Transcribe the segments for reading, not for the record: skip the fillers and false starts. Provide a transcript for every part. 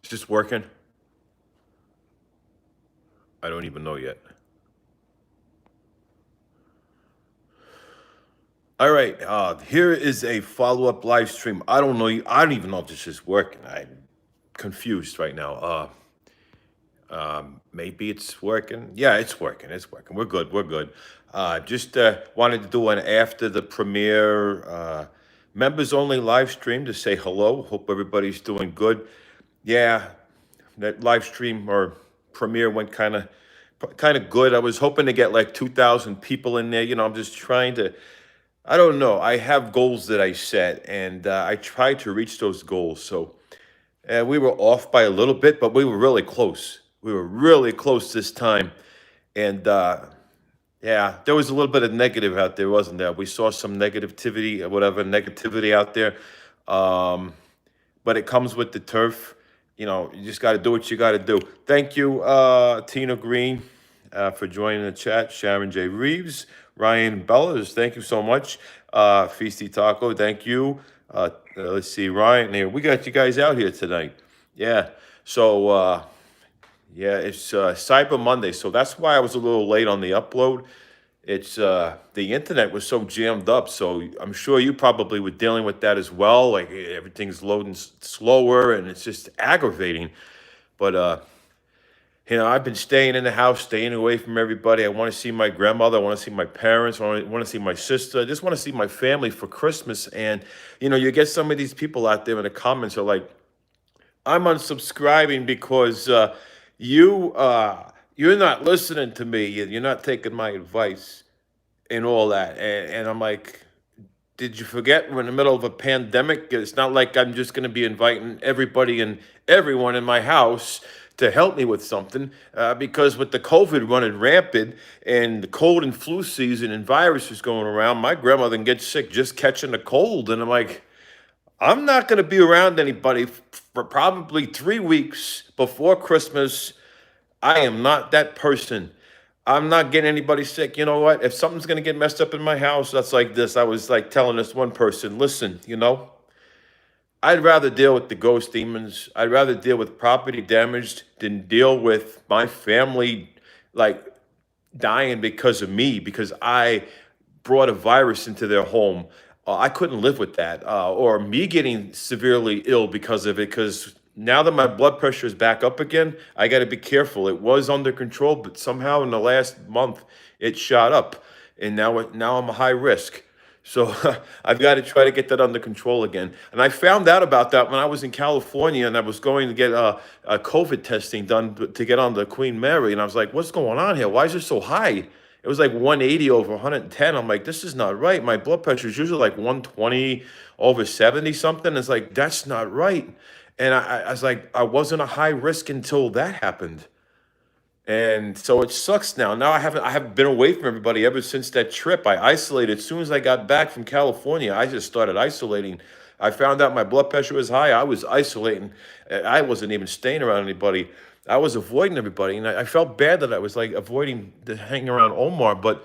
Is this working? I don't even know yet. All right, here is a follow-up live stream. I don't know. I don't even know if this is working. I'm confused right now. Maybe it's working. Yeah, it's working. It's working. We're good. We're good. Just wanted to do an after the premiere members only live stream to say hello. Hope everybody's doing good. Yeah, that live stream or premiere went kind of good. I was hoping to get like 2,000 people in there. I'm just trying to. I don't know. I have goals that I set, and I try to reach those goals. So we were off by a little bit, but we were really close. We were really close this time, and yeah, there was a little bit of negative out there, wasn't there? We saw some negativity, or whatever negativity out there. Um, but it comes with the turf. You just got to do what you got to do. Thank you, Tina Green, for joining the chat. Sharon J. Reeves, Ryan Bellas, thank you so much. Feisty Taco, thank you. Let's see, Ryan here. We got you guys out here tonight. Yeah. So, yeah, it's Cyber Monday, so that's why I was a little late on the upload. It's the internet was so jammed up, so I'm sure you probably were dealing with that as well. Like everything's loading slower, and it's just aggravating. But I've been staying in the house, staying away from everybody. I want to see my grandmother. I want to see my parents. I want to see my sister. I just want to see my family for Christmas. And you get some of these people out there in the comments are like, I'm unsubscribing because you're not listening to me. You're not taking my advice and all that. And I'm like, did you forget we're in the middle of a pandemic? It's not like I'm just going to be inviting everybody and everyone in my house to help me with something because with the COVID running rampant and the cold and flu season and viruses going around, my grandmother can get sick just catching a cold. And I'm like, I'm not going to be around anybody for probably 3 weeks before Christmas. I am not that person. I'm not getting anybody sick. You know what? If something's going to get messed up in my house, that's like this. I was like telling this one person, listen, I'd rather deal with the ghost demons. I'd rather deal with property damage than deal with my family like dying because of me, because I brought a virus into their home. I couldn't live with that, or me getting severely ill because of it. Because now that my blood pressure is back up again, I got to be careful. It was under control, but somehow in the last month it shot up, and now I'm a high risk. So I've got to try to get that under control again. And I found out about that when I was in California and I was going to get a COVID testing done to get on the Queen Mary. And I was like, what's going on here? Why is it so high? It was like 180 over 110. I'm like, this is not right. My blood pressure is usually like 120 over 70 something. It's like, that's not right. And I was like, I wasn't a high risk until that happened. And so it sucks now. Now I haven't been away from everybody ever since that trip. I isolated as soon as I got back from California. I just started isolating. I found out my blood pressure was high. I was isolating. I wasn't even staying around anybody. I was avoiding everybody, and I felt bad that I was like avoiding the hanging around Omar. But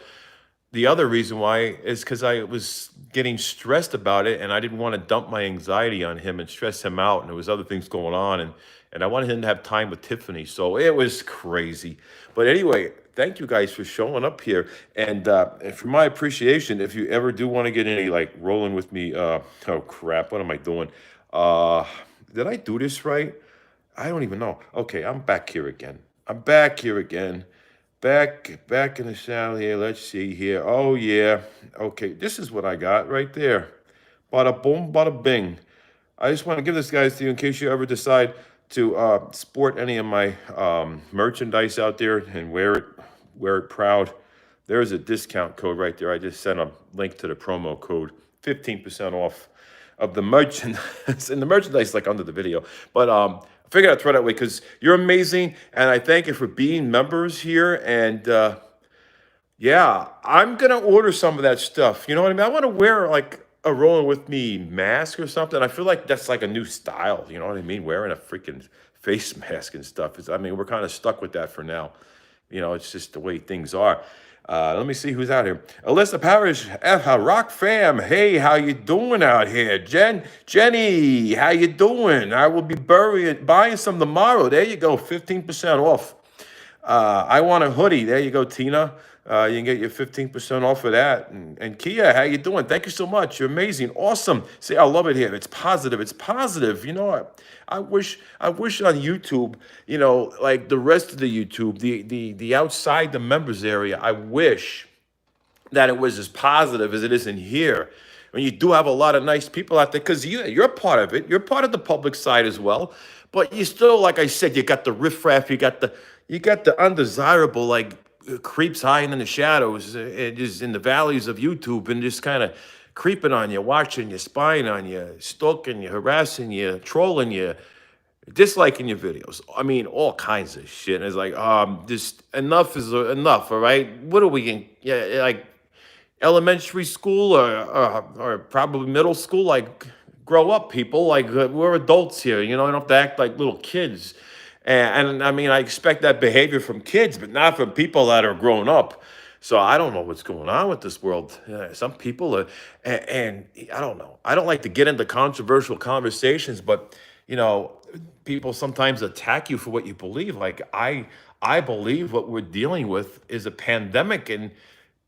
the other reason why is because I was getting stressed about it, and I didn't want to dump my anxiety on him and stress him out. And there was other things going on, and I wanted him to have time with Tiffany. So it was crazy. But anyway, thank you guys for showing up here. And for my appreciation, if you ever do want to get any like rolling with me, oh crap, what am I doing? Uh, did I do this right? I don't even know. Okay, I'm back here again. I'm back here again. Back in the channel here. Let's see here. Oh yeah. Okay, this is what I got right there. Bada boom, bada bing. I just want to give this guys to you in case you ever decide to sport any of my merchandise out there and wear it proud. There's a discount code right there. I just sent a link to the promo code, 15% off of the merchandise. And the merchandise is like under the video. But I figured I'd throw it that way because you're amazing, and I thank you for being members here. And yeah, I'm gonna order some of that stuff. You know what I mean? I want to wear like a rolling with me mask or something. I feel like that's like a new style. You know what I mean? Wearing a freaking face mask and stuff. I mean, we're kind of stuck with that for now. It's just the way things are. Let me see who's out here. Alyssa Parrish, Rock Fam. Hey, how you doing out here? Jenny, how you doing? I will be buying some tomorrow. There you go, 15% off. I want a hoodie. There you go, Tina. You can get your 15% off of that. And Kia, how you doing? Thank you so much. You're amazing. Awesome. See, I love it here. It's positive. It's positive. I wish on YouTube, like the rest of the YouTube, the outside the members area, I wish that it was as positive as it is in here. When you do have a lot of nice people out there, because you're part of it, you're part of the public side as well. But you still, like I said, you got the riffraff, you got the undesirable, like creeps hiding in the shadows, just in the valleys of YouTube, and just kind of creeping on you, watching you, spying on you, stalking you, harassing you, trolling you, disliking your videos. I mean, all kinds of shit. And it's like, just enough is enough. All right, what are we in? Yeah, like elementary school or probably middle school. Like, grow up, people. Like, we're adults here. You don't have to act like little kids. And I mean, I expect that behavior from kids, but not from people that are grown up. So I don't know what's going on with this world. Some people are, and I don't know. I don't like to get into controversial conversations, but you know, people sometimes attack you for what you believe. Like I believe what we're dealing with is a pandemic, and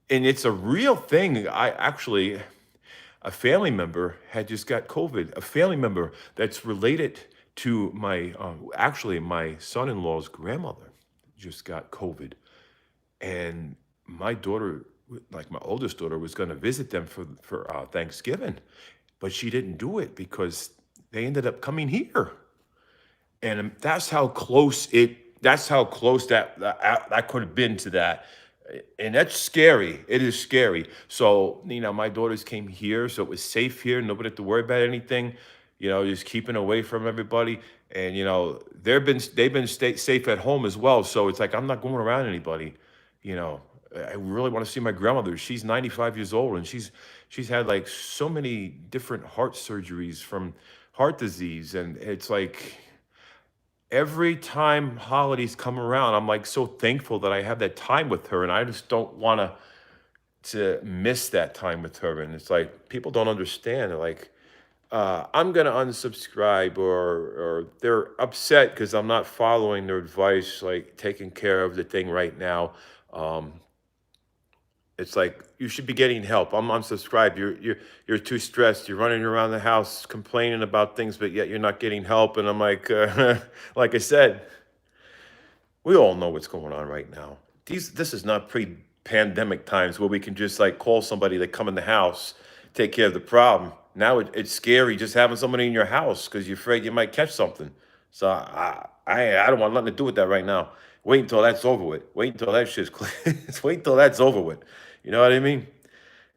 it's a real thing. I actually, a family member had just got COVID. A family member that's related to actually my son-in-law's grandmother just got COVID, and my daughter, like my oldest daughter, was going to visit them for Thanksgiving, but she didn't do it because they ended up coming here, and that's how close that could have been to that. And that's scary. It is scary. So my daughters came here, so it was safe here. Nobody had to worry about anything. Just keeping away from everybody. And they've been safe at home as well. So it's like I'm not going around anybody. You know, I really want to see my grandmother. She's 95 years old, and she's had like so many different heart surgeries from heart disease, and it's like every time holidays come around, I'm like so thankful that I have that time with her, and I just don't want to miss that time with her. And it's like people don't understand. They're like, I'm gonna unsubscribe, or they're upset because I'm not following their advice, like taking care of the thing right now. Um, it's like you should be getting help. I'm unsubscribed. You're too stressed. You're running around the house complaining about things, but yet you're not getting help. And I'm like, like I said, we all know what's going on right now. This is not pre-pandemic times where we can just like call somebody to come in the house, take care of the problem. Now it's scary just having somebody in your house because you're afraid you might catch something. So I don't want nothing to do with that right now. Wait until that's over with. Wait until that shit's clear. Wait until that's over with. You know what I mean?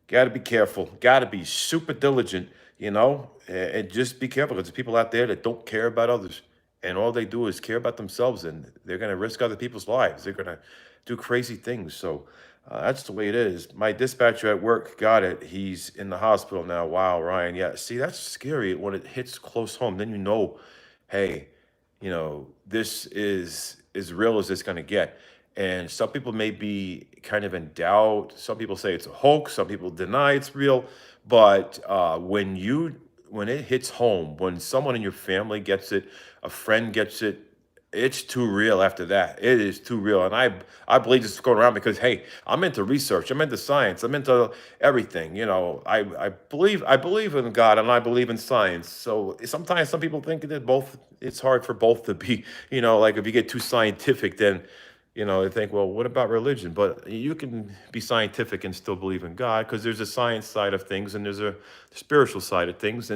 Got to be careful. Got to be super diligent, and just be careful because there's people out there that don't care about others. And all they do is care about themselves, and they're going to risk other people's lives. They're going to do crazy things. So that's the way it is. My dispatcher at work got it. He's in the hospital now. Wow, Ryan. Yeah, see, that's scary when it hits close home. Then hey, this is as real as it's going to get. And some people may be kind of in doubt. Some people say it's a hoax. Some people deny it's real. But when it hits home, when someone in your family gets it, a friend gets it, it's too real after that. It is too real. And I believe this is going around because hey, I'm into research, I'm into science, I'm into everything. I believe in God and I believe in science. So sometimes some people think that both it's hard for both to be, like if you get too scientific, then they think, well, what about religion? But you can be scientific and still believe in God because there's a science side of things and there's a spiritual side of things.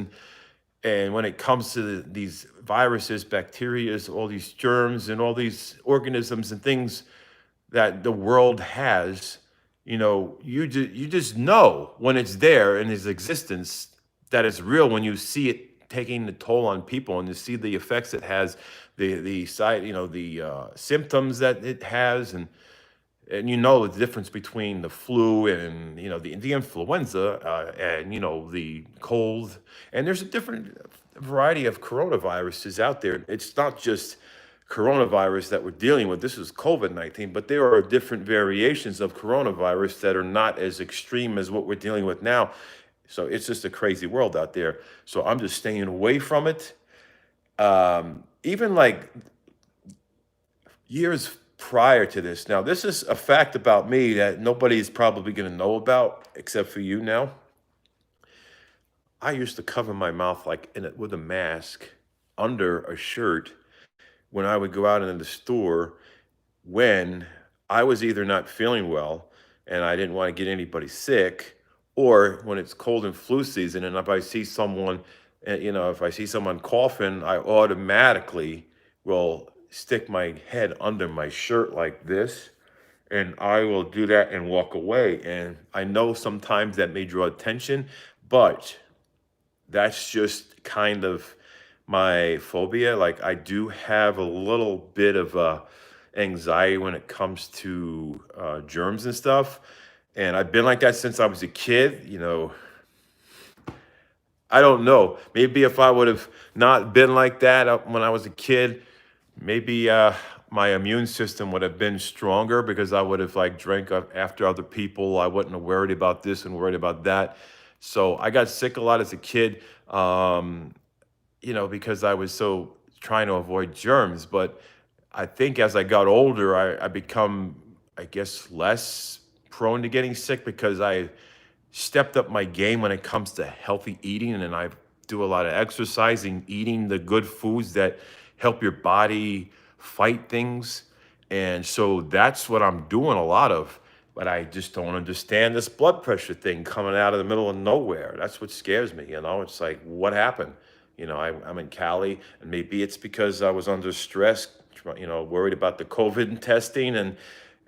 And when it comes to these viruses, bacteria, all these germs, and all these organisms and things that the world has, you just know when it's there in its existence that it's real when you see it taking the toll on people and you see the effects it has, the side, the symptoms that it has, and the difference between the flu and the influenza, and the cold, and there's a different variety of coronaviruses out there. It's not just coronavirus that we're dealing with. This is COVID-19, but there are different variations of coronavirus that are not as extreme as what we're dealing with now. So it's just a crazy world out there. So I'm just staying away from it. Even like years prior to this. Now, this is a fact about me that nobody's probably going to know about except for you now. I used to cover my mouth like with a mask under a shirt when I would go out into the store when I was either not feeling well and I didn't want to get anybody sick, or when it's cold and flu season, and if I see someone, if I see someone coughing, I automatically will stick my head under my shirt like this, and I will do that and walk away. And I know sometimes that may draw attention, but that's just kind of my phobia. Like I do have a little bit of anxiety when it comes to germs and stuff. And I've been like that since I was a kid. I don't know. Maybe if I would have not been like that when I was a kid, maybe my immune system would have been stronger because I would have like drank after other people. I wouldn't have worried about this and worried about that. So I got sick a lot as a kid, because I was so trying to avoid germs. But I think as I got older, I become, I guess, less prone to getting sick because I stepped up my game when it comes to healthy eating, and I do a lot of exercising, eating the good foods that help your body fight things. And so that's what I'm doing a lot of. But I just don't understand this blood pressure thing coming out of the middle of nowhere. That's what scares me. It's like, what happened? I'm in Cali, and maybe it's because I was under stress, worried about the COVID testing and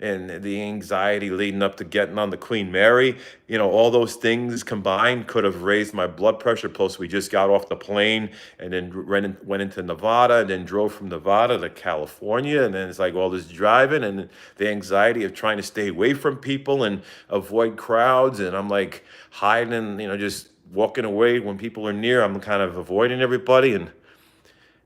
the anxiety leading up to getting on the Queen Mary. All those things combined could have raised my blood pressure. Plus, we just got off the plane and then went into Nevada and then drove from Nevada to California. And then it's like all this driving and the anxiety of trying to stay away from people and avoid crowds. And I'm like hiding, just walking away when people are near. I'm kind of avoiding everybody. And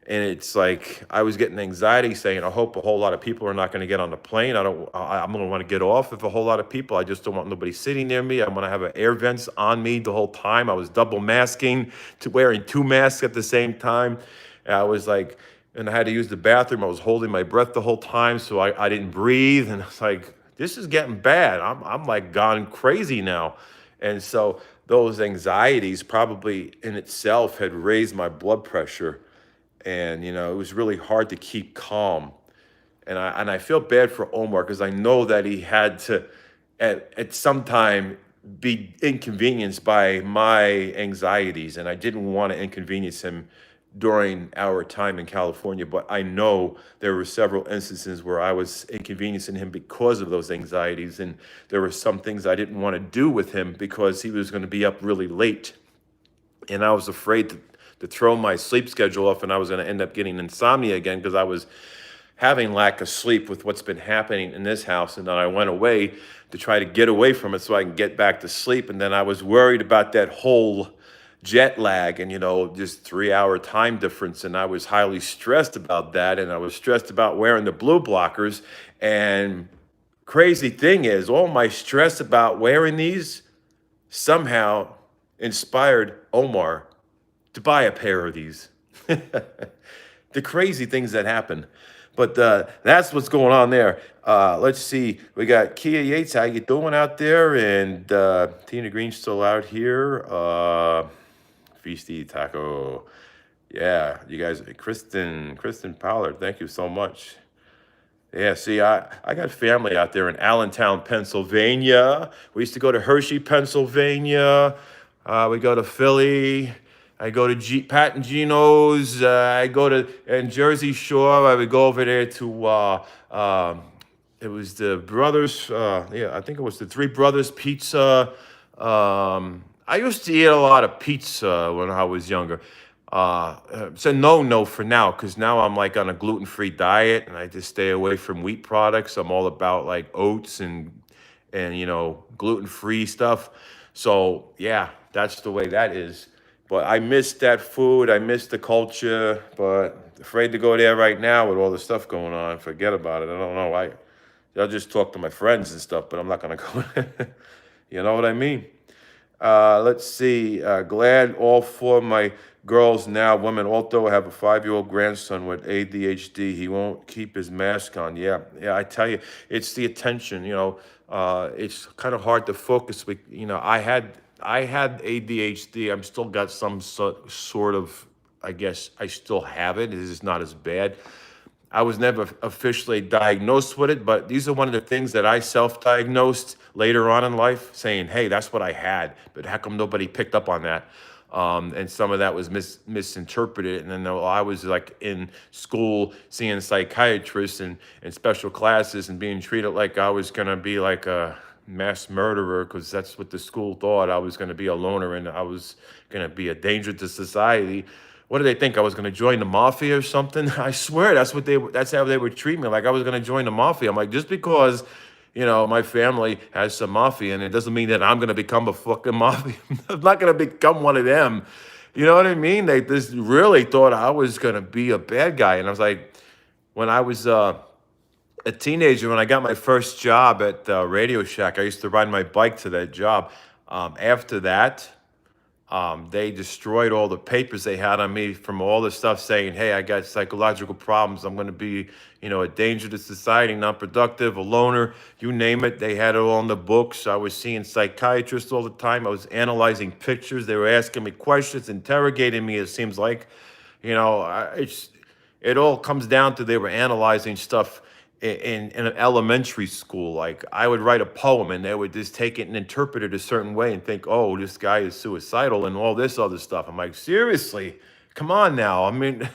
it's like I was getting anxiety saying, I hope a whole lot of people are not going to get on the plane. I'm going to want to get off if a whole lot of people. I just don't want nobody sitting near me. I'm going to have air vents on me the whole time. I was double masking, wearing two masks at the same time. And I was like, and I had to use the bathroom. I was holding my breath the whole time, so I didn't breathe. And it's like, this is getting bad. I'm like gone crazy now. And so those anxieties probably in itself had raised my blood pressure. And it was really hard to keep calm. And I feel bad for Omar because I know that he had to at some time be inconvenienced by my anxieties, and I didn't want to inconvenience him during our time in California. But I know there were several instances where I was inconveniencing him because of those anxieties, and there were some things I didn't want to do with him because he was going to be up really late, and I was afraid to throw my sleep schedule off, and I was going to end up getting insomnia again because I was having lack of sleep with what's been happening in this house. And then I went away to try to get away from it so I can get back to sleep. And then I was worried about that whole jet lag and, just 3-hour time difference. And I was highly stressed about that. And I was stressed about wearing the blue blockers. And crazy thing is, all my stress about wearing these somehow inspired Omar to buy a pair of these. The crazy things that happen. But that's what's going on there. Let's see. We got Kia Yates. How you doing out there? And Tina Green's still out here. Feasty Taco. Yeah, you guys. Kristen Pollard. Thank you so much. Yeah, see, I got family out there in Allentown, Pennsylvania. We used to go to Hershey, Pennsylvania. We go to Philly. I go to Pat and Gino's. I go to in Jersey Shore. I would go over there to it was the Brothers. I think it was the Three Brothers Pizza. I used to eat a lot of pizza when I was younger. It's a no for now because now I'm like on a gluten-free diet and I just stay away from wheat products. I'm all about like oats and gluten-free stuff. So yeah, that's the way that is. But I miss that food. I miss the culture. But afraid to go there right now with all the stuff going on. Forget about it. I don't know. I'll just talk to my friends and stuff, but I'm not gonna go. You know what I mean? Let's see. Glad all four of my girls now, women, also have a 5-year-old grandson with ADHD. He won't keep his mask on. Yeah, yeah. I tell you, it's the attention. It's kind of hard to focus. I had ADHD. I'm still got some sort of. I guess I still have it. It is not as bad. I was never officially diagnosed with it, but these are one of the things that I self-diagnosed later on in life, saying, "Hey, that's what I had." But how come nobody picked up on that? And some of that was misinterpreted. And then I was like in school seeing psychiatrists and special classes and being treated like I was gonna be like a mass murderer because that's what the school thought. I was gonna be a loner and I was gonna be a danger to society. What did they think? I was going to join the mafia or something? I swear that's how they would treat me. Like I was going to join the mafia. I'm like, just because, my family has some mafia and it doesn't mean that I'm going to become a fucking mafia. I'm not going to become one of them. You know what I mean? They just really thought I was going to be a bad guy. And I was like, when I was a teenager, when I got my first job at Radio Shack, I used to ride my bike to that job. After that, they destroyed all the papers they had on me from all the stuff saying, "Hey, I got psychological problems. I'm going to be, a danger to society, not productive, a loner, you name it." They had it all in the books. I was seeing psychiatrists all the time. I was analyzing pictures. They were asking me questions, interrogating me. It seems like, it all comes down to they were analyzing stuff in an elementary school. Like I would write a poem and they would just take it and interpret it a certain way and think, "Oh, this guy is suicidal," and all this other stuff. I'm like, seriously, come on now. I mean,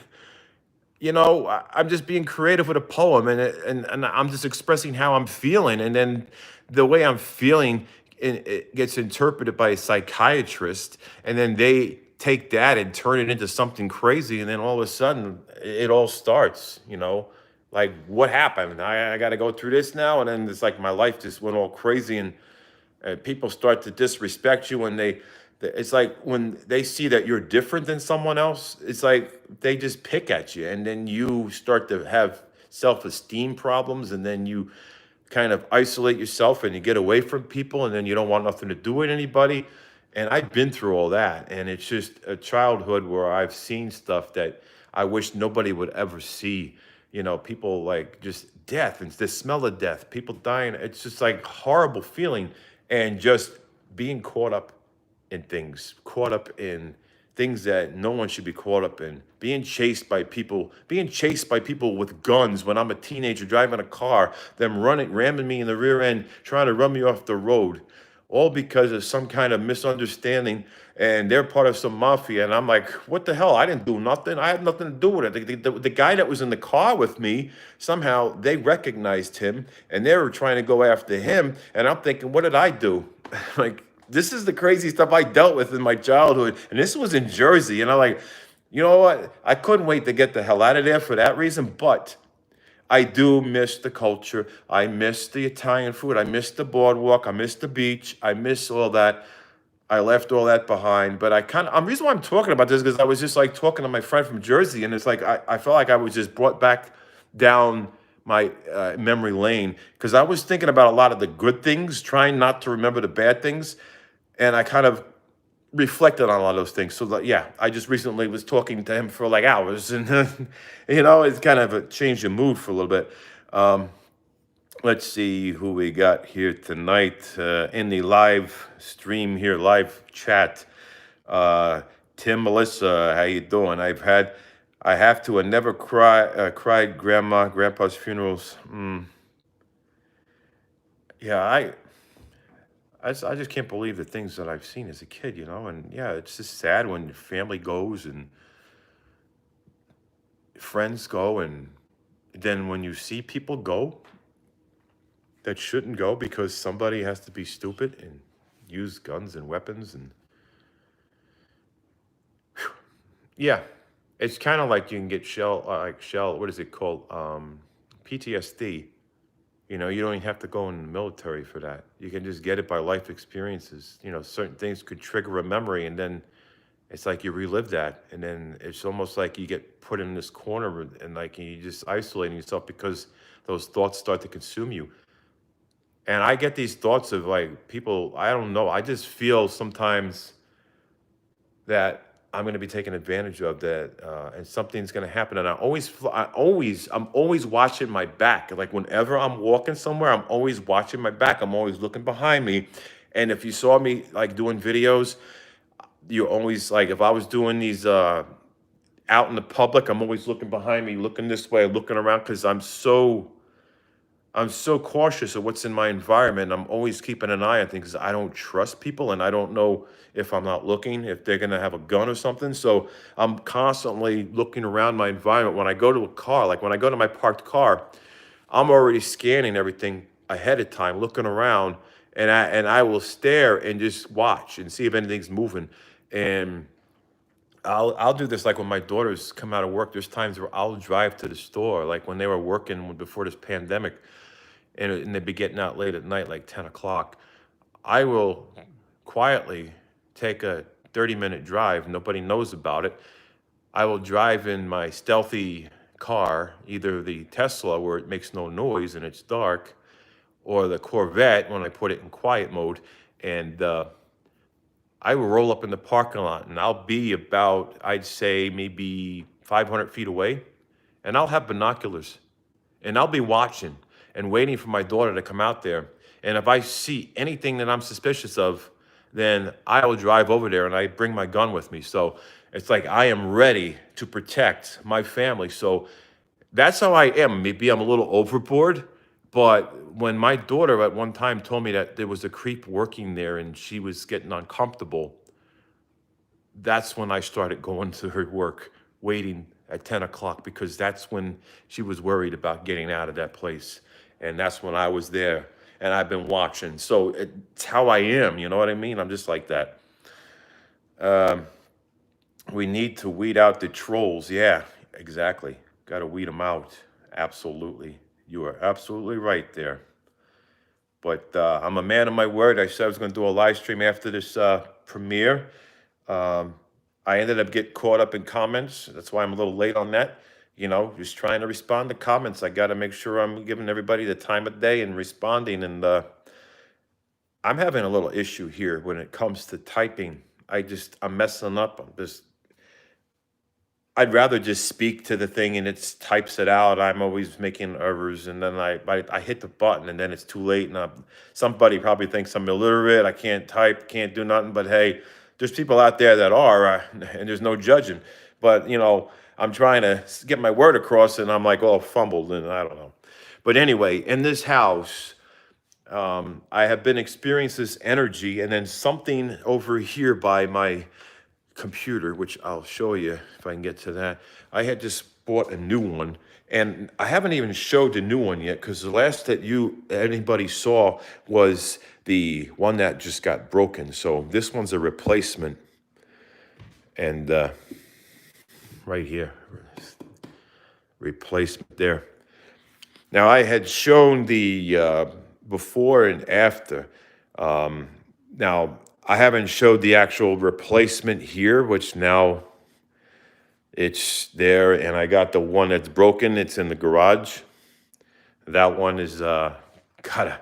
I'm just being creative with a poem and I'm just expressing how I'm feeling. And then the way I'm feeling, it gets interpreted by a psychiatrist. And then they take that and turn it into something crazy. And then all of a sudden, it all starts, like what happened? I got to go through this now. And then it's like my life just went all crazy. And people start to disrespect you and it's like when they see that you're different than someone else, it's like they just pick at you and then you start to have self-esteem problems and then you kind of isolate yourself and you get away from people and then you don't want nothing to do with anybody. And I've been through all that, and it's just a childhood where I've seen stuff that I wish nobody would ever see. People like just death and the smell of death, people dying. It's just like horrible feeling, and just being caught up in things that no one should be caught up in. Being chased by people with guns when I'm a teenager driving a car, them ramming me in the rear end, trying to run me off the road, all because of some kind of misunderstanding. And they're part of some mafia. And I'm like, what the hell? I didn't do nothing. I had nothing to do with it. The guy that was in the car with me, somehow they recognized him and they were trying to go after him. And I'm thinking, what did I do? Like, this is the crazy stuff I dealt with in my childhood. And this was in Jersey. And I'm like, you know what? I couldn't wait to get the hell out of there for that reason. But I do miss the culture. I miss the Italian food. I miss the boardwalk. I miss the beach. I miss all that. I left all that behind. But the reason why I'm talking about this is because I was just like talking to my friend from Jersey, and it's like I felt like I was just brought back down my memory lane because I was thinking about a lot of the good things, trying not to remember the bad things, and I kind of reflected on a lot of those things. So yeah, I just recently was talking to him for like hours, and it's kind of changed your mood for a little bit. Let's see who we got here tonight in the live stream here, live chat. Tim, Melissa, how you doing? I have to, and never cried grandpa's funerals. Yeah, I just can't believe the things that I've seen as a kid, and yeah, it's just sad when your family goes and friends go, and then when you see people go that shouldn't go because somebody has to be stupid and use guns and weapons and yeah, it's kind of like you can get what is it called? PTSD. You don't even have to go in the military for that. You can just get it by life experiences. Certain things could trigger a memory, and then it's like you relive that, and then it's almost like you get put in this corner, and like you just isolating yourself because those thoughts start to consume you. And I get these thoughts of like people, I don't know, I just feel sometimes that I'm going to be taken advantage of, that and something's going to happen, and I'm always watching my back. Like whenever I'm walking somewhere, I'm always watching my back. I'm always looking behind me. And if you saw me like doing videos, you're always like, if I was doing these out in the public, I'm always looking behind me, looking this way, looking around, because I'm so cautious of what's in my environment. I'm always keeping an eye on things. I don't trust people, and I don't know if I'm not looking, if they're gonna have a gun or something. So I'm constantly looking around my environment. When I go to a car, like when I go to my parked car, I'm already scanning everything ahead of time, looking around, and I will stare and just watch and see if anything's moving. And I'll do this like when my daughters come out of work. There's times where I'll drive to the store, like when they were working before this pandemic, and they'd be getting out late at night, like 10 o'clock. I will quietly take a 30-minute drive. Nobody knows about it. I will drive in my stealthy car, either the Tesla where it makes no noise and it's dark, or the Corvette when I put it in quiet mode. And I will roll up in the parking lot, and I'll be about, I'd say, maybe 500 feet away, and I'll have binoculars, and I'll be watching and waiting for my daughter to come out there. And if I see anything that I'm suspicious of, then I will drive over there, and I bring my gun with me. So it's like I am ready to protect my family. So that's how I am. Maybe I'm a little overboard, but when my daughter at one time told me that there was a creep working there and she was getting uncomfortable, that's when I started going to her work, waiting at 10 o'clock, because that's when she was worried about getting out of that place. And that's when I was there, and I've been watching. So it's how I am, you know what I mean? I'm just like that. We need to weed out the trolls. Yeah, exactly. Got to weed them out. Absolutely. You are absolutely right there. But I'm a man of my word. I said I was going to do a live stream after this premiere. Um, I ended up getting caught up in comments. That's why I'm a little late on that. You know, just trying to respond to comments. I got to make sure I'm giving everybody the time of day and responding. And I'm having a little issue here when it comes to typing. I'm messing up. I'd rather just speak to the thing and it types it out. I'm always making errors, and then I hit the button, and then it's too late. And somebody probably thinks I'm illiterate. I can't type, can't do nothing. But hey, there's people out there that are, and there's no judging. But I'm trying to get my word across, and I'm like, oh, fumbled, and I don't know. But anyway, in this house, I have been experiencing this energy, and then something over here by my computer, which I'll show you if I can get to that. I had just bought a new one, and I haven't even showed the new one yet, because the last that anybody saw was the one that just got broken. So this one's a replacement, and right here, replacement there. Now I had shown the before and after. Now I haven't showed the actual replacement here, which now it's there, and I got the one that's broken. It's in the garage. That one is got a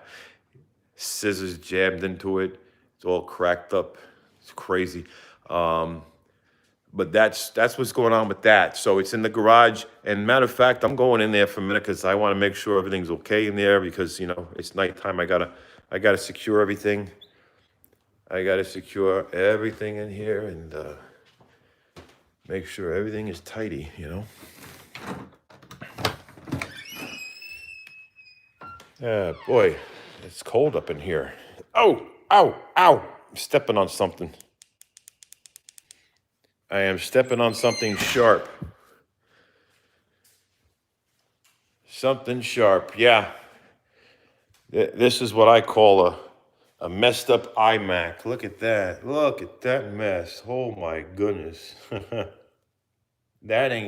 scissors jammed into it. It's all cracked up. It's crazy. But that's what's going on with that. So it's in the garage. And matter of fact, I'm going in there for a minute because I want to make sure everything's okay in there, because it's nighttime. I gotta secure everything. I gotta secure everything in here and make sure everything is tidy. Boy, it's cold up in here. Oh, ow, ow! I'm stepping on something. I am stepping on something sharp. Something sharp, yeah. This is what I call a messed up iMac. Look at that. Look at that mess. Oh my goodness. That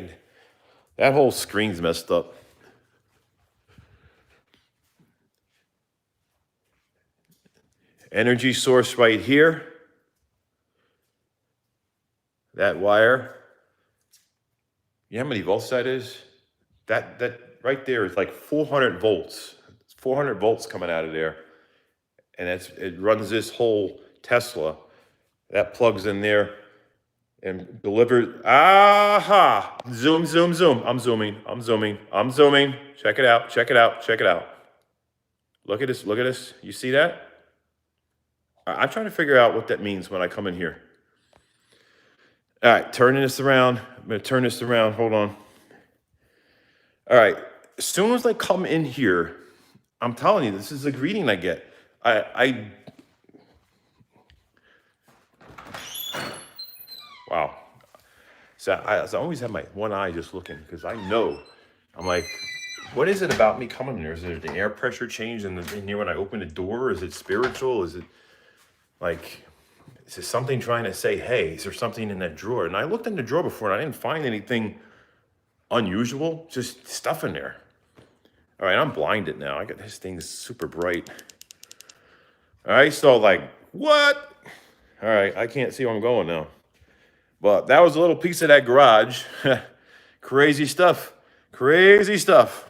whole screen's messed up. Energy source right here. That wire, you know how many volts that is? That right there is like 400 volts. It's 400 volts coming out of there. And it runs this whole Tesla. That plugs in there and delivers. Aha! Zoom, zoom, zoom. I'm zooming. I'm zooming. I'm zooming. Check it out. Check it out. Check it out. Look at this. Look at this. You see that? I'm trying to figure out what that means when I come in here. All right, turning this around. I'm going to turn this around. Hold on. All right. As soon as I come in here, I'm telling you, this is the greeting I get. I wow. So I always have my one eye just looking because I know. I'm like, what is it about me coming here? Is it the air pressure change in here when I open the door? Is it spiritual? Is it like, is it something trying to say, hey, is there something in that drawer? And I looked in the drawer before and I didn't find anything unusual, just stuff in there. All right, I'm blinded now. I got this thing super bright. All right, so like, what? All right, I can't see where I'm going now. But that was a little piece of that garage. Crazy stuff. Crazy stuff.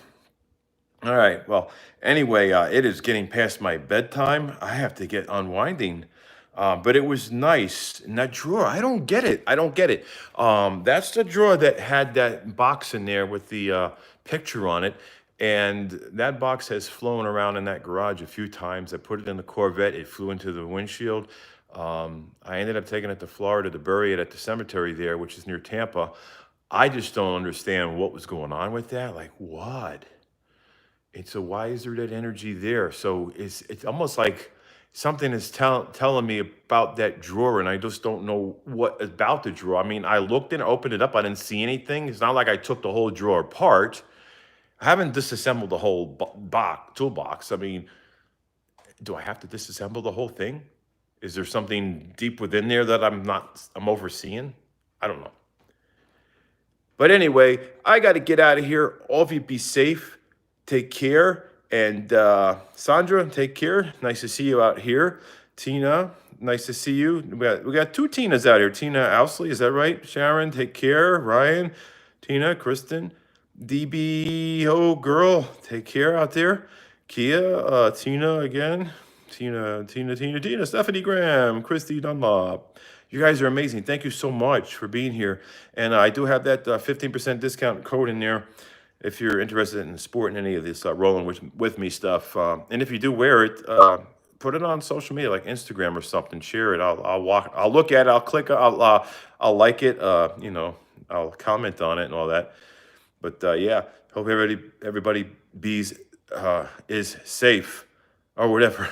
All right. Well, anyway, it is getting past my bedtime. I have to get unwinding. But it was nice. And that drawer, I don't get it. I don't get it. That's the drawer that had that box in there with the picture on it. And that box has flown around in that garage a few times. I put it in the Corvette. It flew into the windshield. I ended up taking it to Florida to bury it at the cemetery there, which is near Tampa. I just don't understand what was going on with that. Like, what? And so why is there that energy there? So it's almost like something is telling me about that drawer, and I just don't know what about the drawer. I mean, I looked and opened it up. I didn't see anything. It's not like I took the whole drawer apart. I haven't disassembled the whole toolbox. I mean, do I have to disassemble the whole thing? Is there something deep within there that I'm overseeing? I don't know. But anyway, I got to get out of here. All of you be safe. Take care. And Sandra, take care. Nice to see you out here. Tina, nice to see you. We got two Tinas out here. Tina Ousley, is that right? Sharon, take care. Ryan, Tina, Kristen, DB, oh girl, take care out there. Kia, Tina again. Tina, Stephanie Graham, Christy Dunlop. You guys are amazing. Thank you so much for being here. And I do have that 15% discount code in there if you're interested in sporting any of this rolling with me stuff. And if you do wear it, put it on social media like Instagram or something. Share it. I'll look at it. I'll click. I'll like it. I'll comment on it and all that. But yeah, hope everybody is safe or whatever.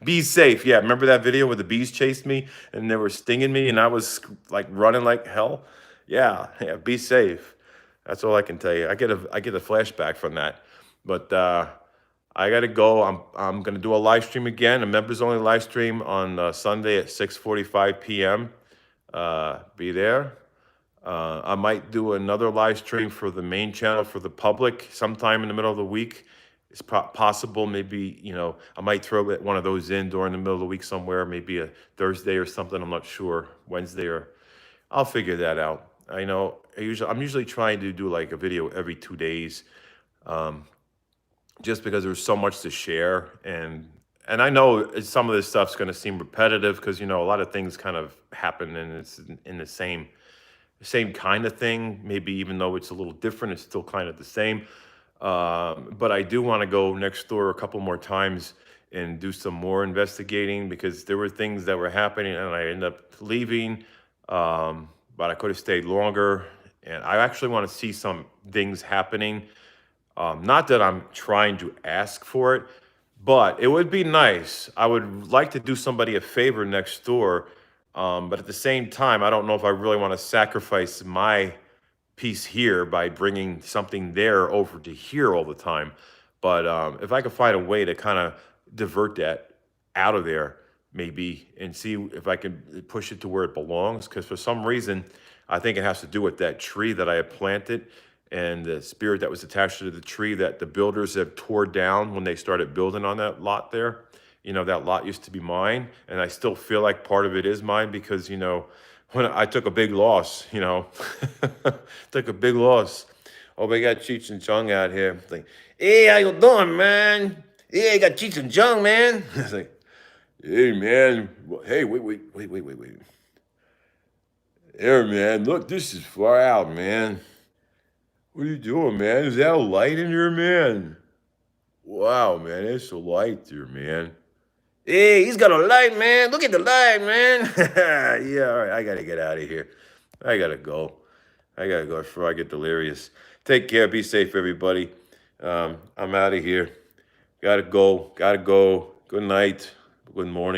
Bees safe. Yeah, remember that video where the bees chased me and they were stinging me and I was like running like hell? Yeah, be safe. That's all I can tell you. I get a flashback from that. But I got to go. I'm going to do a live stream again, a members only live stream on Sunday at 6:45 p.m. Be there. I might do another live stream for the main channel for the public sometime in the middle of the week. It's possible, maybe, I might throw one of those in during the middle of the week somewhere, maybe a Thursday or something. I'm not sure, Wednesday, or I'll figure that out. I know I'm usually trying to do like a video every 2 days, just because there's so much to share. And I know some of this stuff's going to seem repetitive because, a lot of things kind of happen and it's in the same kind of thing. Maybe even though it's a little different, it's still kind of the same. But I do want to go next door a couple more times and do some more investigating because there were things that were happening and I ended up leaving. But I could have stayed longer. And I actually want to see some things happening. Not that I'm trying to ask for it, but it would be nice. I would like to do somebody a favor next door. But at the same time, I don't know if I really want to sacrifice my piece here by bringing something there over to here all the time. But if I could find a way to kind of divert that out of there, maybe, and see if I can push it to where it belongs. Because for some reason, I think it has to do with that tree that I had planted and the spirit that was attached to the tree that the builders have tore down when they started building on that lot there. That lot used to be mine, and I still feel like part of it is mine because, when I took a big loss, you know, took a big loss. Oh, we got Cheech and Chong out here. It's like, hey, how you doing, man? Yeah, I got Cheech and Chong, man. It's like, hey, man. Hey, wait. Here, man. Look, this is far out, man. What are you doing, man? Is that a light in here, man? Wow, man, it's a light there, man. Hey, he's got a light, man. Look at the light, man. Yeah, all right. I gotta get out of here. I gotta go. I gotta go before I get delirious. Take care. Be safe, everybody. I'm out of here. Gotta go. Gotta go. Good night. Good morning.